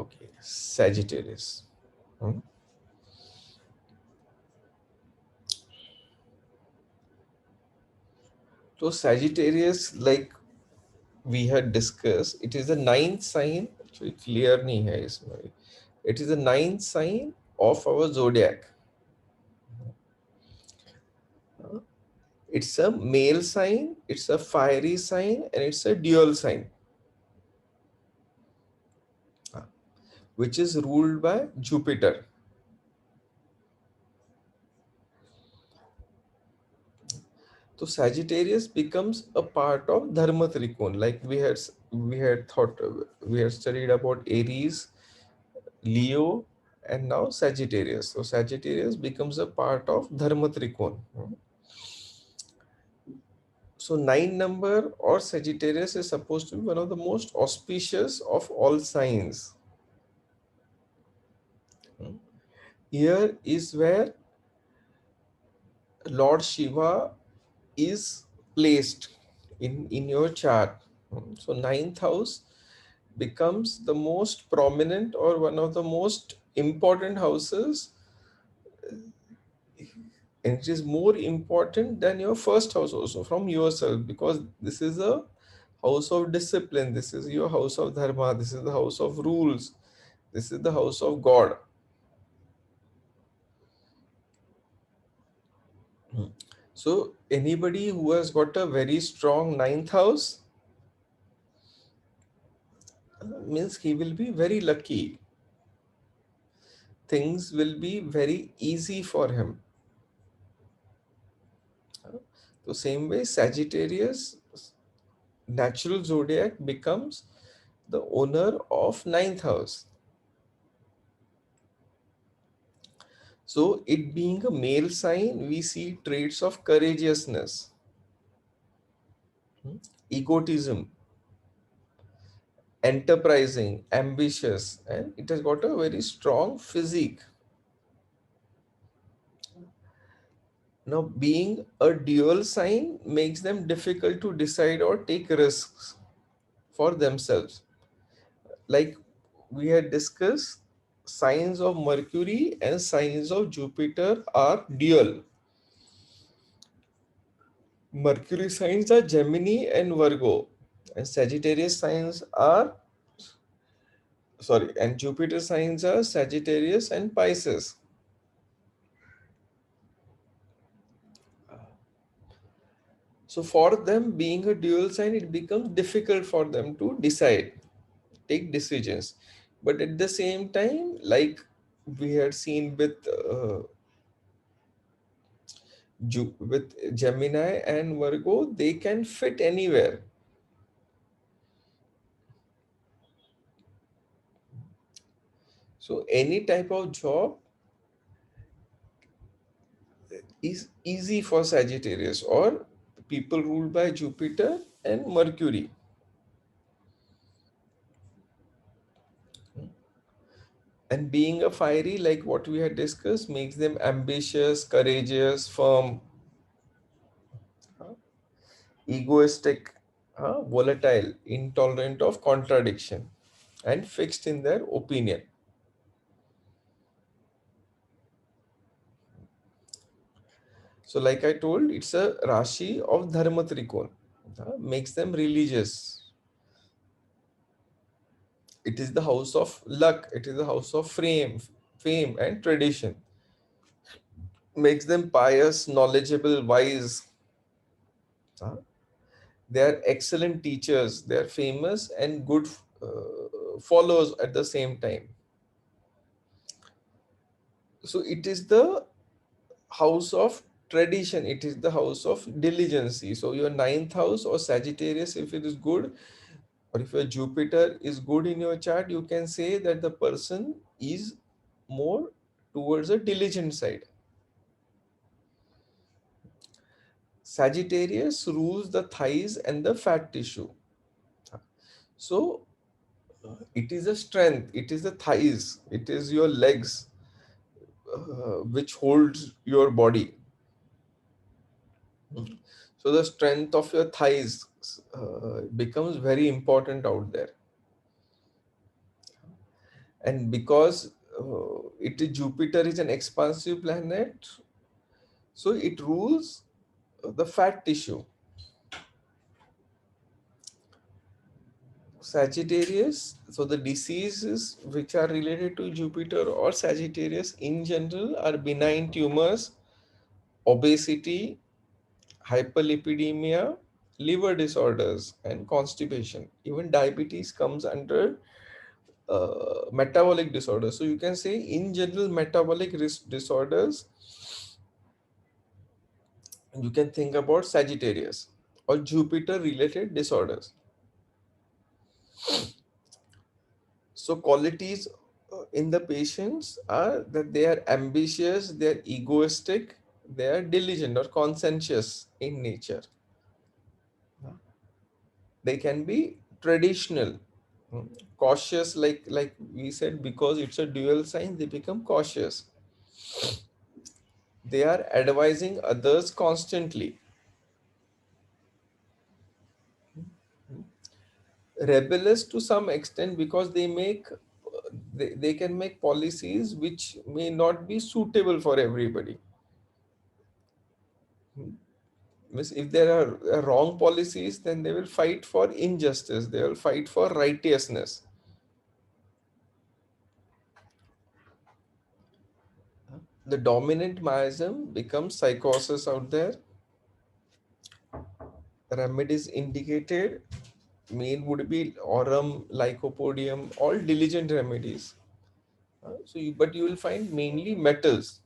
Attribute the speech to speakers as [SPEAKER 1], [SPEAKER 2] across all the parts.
[SPEAKER 1] Okay, Sagittarius. Hmm. So Sagittarius, like we had discussed, it is the ninth sign. Actually, clear nahi hai isme. It is the ninth sign of our zodiac. It's a male sign, it's a fiery sign, and it's a dual sign, which is ruled by Jupiter. So Sagittarius becomes a part of Dharma Trikon, like we had studied about Aries, Leo, and now Sagittarius. So Sagittarius becomes a part of Dharma Trikon. So nine number or Sagittarius is supposed to be one of the most auspicious of all signs. Here is where Lord Shiva is placed in your chart. So ninth house becomes the most prominent or one of the most important houses, and it is more important than your first house also from yourself, because this is a house of discipline, this is your house of dharma, this is the house of rules, this is the house of God. So anybody who has got a very strong ninth house means he will be very lucky, things will be very easy for him. So same way Sagittarius natural zodiac becomes the owner of ninth house. So it being a male sign, we see traits of courageousness, egotism, enterprising, ambitious, and it has got a very strong physique. Now, being a dual sign makes them difficult to decide or take risks for themselves. Like we had discussed, signs of Mercury and signs of Jupiter are dual. Mercury signs are Gemini and Virgo, and Sagittarius signs are and Jupiter signs are Sagittarius and Pisces. So for them being a dual sign, it becomes difficult for them to decide, take decisions. But at the same time, like we had seen with Gemini and Virgo, they can fit anywhere. So any type of job is easy for Sagittarius or people ruled by Jupiter and Mercury. And being a fiery, like what we had discussed, makes them ambitious, courageous, firm, egoistic, volatile, intolerant of contradiction, and fixed in their opinion. So, like I told, it's a Rashi of Dharma Trikon, makes them religious. It is the house of luck, it is the house of fame, and tradition. Makes them pious, knowledgeable, wise. They are excellent teachers, they are famous and good followers at the same time. So it is the house of tradition, it is the house of diligence. So your ninth house or Sagittarius, if it is good, or if your Jupiter is good in your chart, you can say that the person is more towards a diligent side. Sagittarius rules the thighs and the fat tissue. So it is a strength, it is the thighs, it is your legs which holds your body. So the strength of your thighs becomes very important out there. And because Jupiter is an expansive planet, so it rules the fat tissue. Sagittarius, so the diseases which are related to Jupiter or Sagittarius in general are benign tumors, obesity, hyperlipidemia, liver disorders, and constipation. Even diabetes comes under metabolic disorders. So you can say, in general, metabolic risk disorders, you can think about Sagittarius or Jupiter related disorders. So qualities in the patients are that they are ambitious, they are egoistic, they are diligent or conscientious in nature. They can be traditional, mm, cautious, like we said, because it's a dual sign, they become cautious. They are advising others constantly. Rebellious to some extent because they can make policies which may not be suitable for everybody. Means if there are wrong policies, then they will fight for injustice, they will fight for righteousness. The dominant miasm becomes psychosis out there. Remedies indicated main would be aurum, lycopodium, all diligent remedies. But you will find mainly metals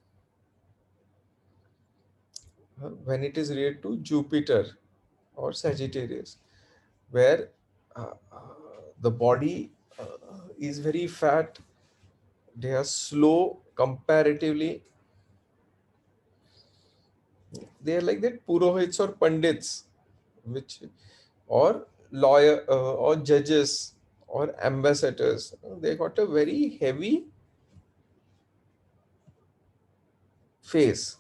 [SPEAKER 1] when it is related to Jupiter or Sagittarius, where the body is very fat, they are slow comparatively. They are like that purohits or pandits, which or lawyer or judges or ambassadors. They got a very heavy face.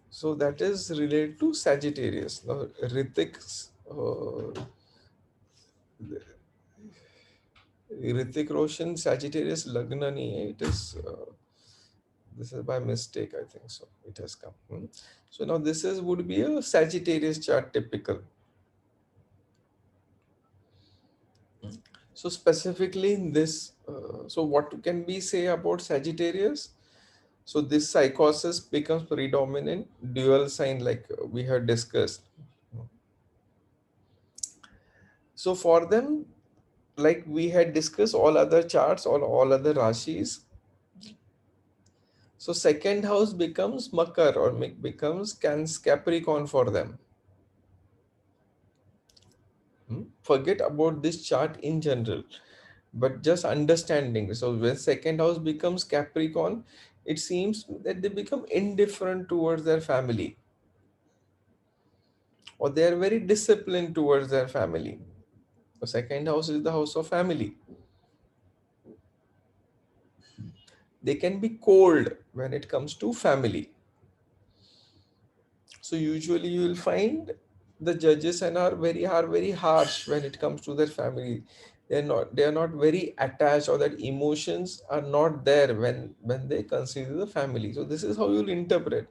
[SPEAKER 1] So that is related to Sagittarius. Now, Ritik Roshan Sagittarius Lagna nahi hai. It is this is by mistake, I think so. It has come. So now this is would be a Sagittarius chart typical. So specifically in this, so what can we say about Sagittarius? So this psychosis becomes predominant, dual sign like we have discussed. So for them, like we had discussed all other charts, all other rashis. So second house becomes Makar or becomes Capricorn for them. Forget about this chart in general, but just understanding. So when second house becomes Capricorn, it seems that they become indifferent towards their family, or they are very disciplined towards their family. The second house is the house of family. They can be cold when it comes to family. So usually you will find the judges and are very harsh when it comes to their family. They are not very attached, or that emotions are not there when they consider the family. So this is how you'll interpret.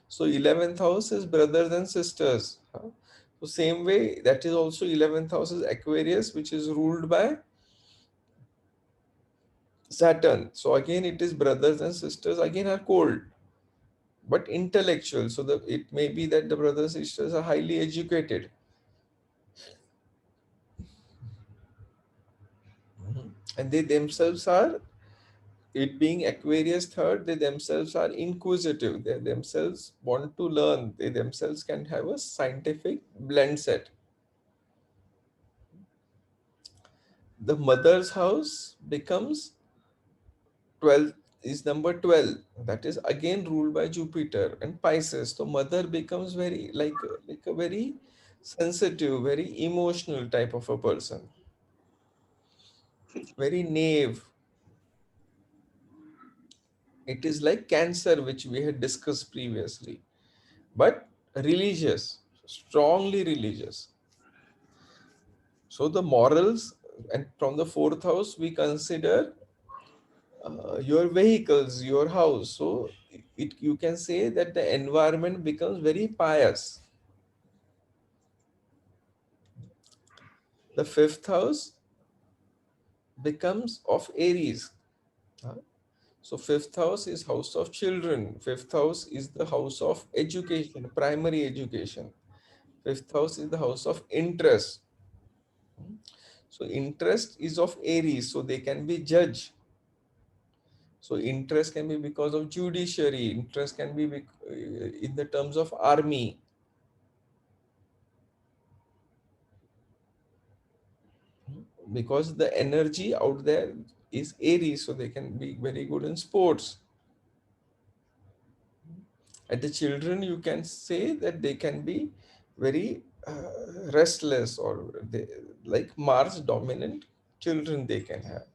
[SPEAKER 1] So 11th house is brothers and sisters. So same way, that is also 11th house is Aquarius, which is ruled by Saturn. So again, it is brothers and sisters again are cold, but intellectual. So it may be that the brothers and sisters are highly educated. And they themselves are, it being Aquarius third, they themselves are inquisitive. They themselves want to learn. They themselves can have a scientific blend set. The mother's house becomes 12, is number 12. That is again ruled by Jupiter and Pisces. So mother becomes very like a very sensitive, very emotional type of a person. Very naive. It is like Cancer, which we had discussed previously, but religious, strongly religious. So the morals, and from the fourth house we consider your vehicles, your house. So it you can say that the environment becomes very pious. The fifth house becomes of Aries. Huh? So fifth house is house of children. Fifth house is the house of education, primary education. Fifth house is the house of interest. So interest is of Aries, so they can be judge. So interest can be because of judiciary. Interest can be in the terms of army. Because the energy out there is Aries, so they can be very good in sports. And the children, you can say that they can be very restless, or they, like Mars dominant children they can have.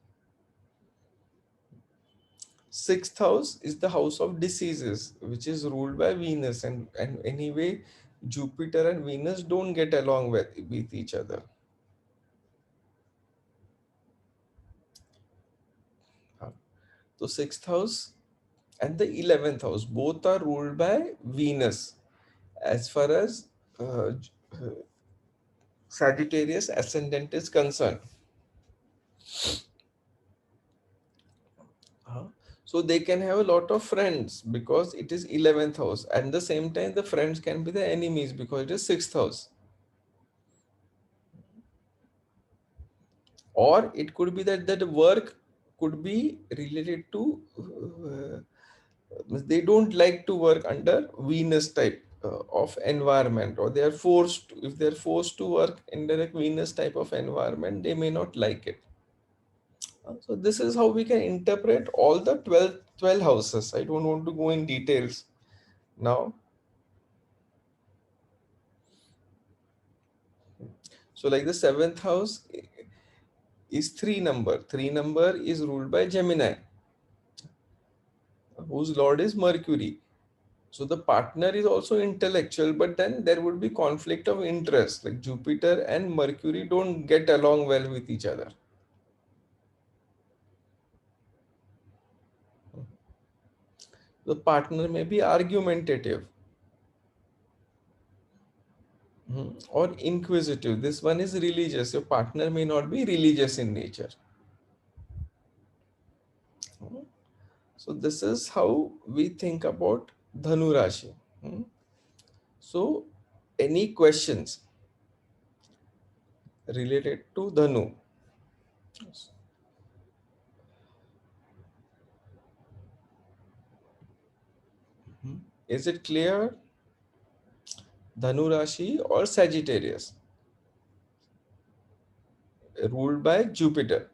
[SPEAKER 1] Sixth house is the house of diseases, which is ruled by Venus, and anyway, Jupiter and Venus don't get along with each other. Huh? So sixth house and the 11th house both are ruled by Venus. As far as uh, Sagittarius ascendant is concerned. Huh? So they can have a lot of friends because it is 11th house. At the same time, the friends can be the enemies because it is 6th house. Or it could be that the work could be related to, they don't like to work under Venus type of environment, or they are forced, if they're forced to work under a Venus type of environment, they may not like it. So this is how we can interpret all the 12 houses. I don't want to go in details now. So like the seventh house is three number. Three number is ruled by Gemini, whose lord is Mercury. So the partner is also intellectual, but then there would be conflict of interest. Like Jupiter and Mercury don't get along well with each other. The partner may be argumentative, or inquisitive. This one is religious. Your partner may not be religious in nature. Mhm. So this is how we think about Dhanu Rashi. Mhm. So any questions related to Dhanu? Mhm. Is it clear? Dhanu Rashi or Sagittarius, ruled by Jupiter.